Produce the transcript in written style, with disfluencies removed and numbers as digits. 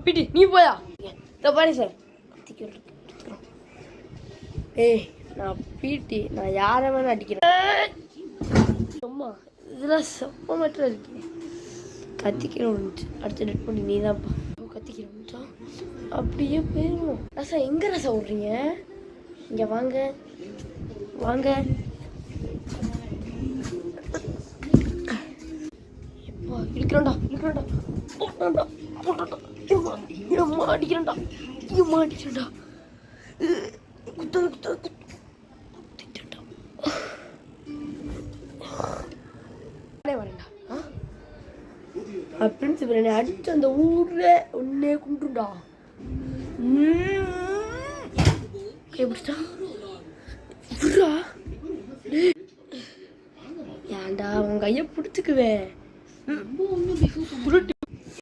பிடி நீ போயா பாரு சார். ஏய் நான் பீட்டி, நான் யாரை வேணா அடிக்கிறேன். அம்மா இதெல்லாம் செம்ம மட்டும் இருக்கு. கத்திக்கிறோம் அடுத்த நெட் பண்ணி நீ தான்ப்பா கத்திக்கிறோம்ச்சா. அப்படியே போயிடணும். ரசா எங்கே ரசா விட்றீங்க? இங்கே வாங்க வாங்க. எப்பா இருக்கிறோண்டா இருக்கிறோண்டா போட்டாண்டா போட்டாண்டா. ஏம்மா அடிக்கிறேன்டா ஏம்மா அடிக்கிறேன்டா. குத்தாது குத்தாது குத்திட்டா. வரேன்டா. பிரின்சிபல் என்னை அடிச்சு அந்த ஊர்ல ஒன்னே கும்பிட்டுடா. எப்படிடா ஏன்டா உன் கையை பிடிச்சிக்குவேன்.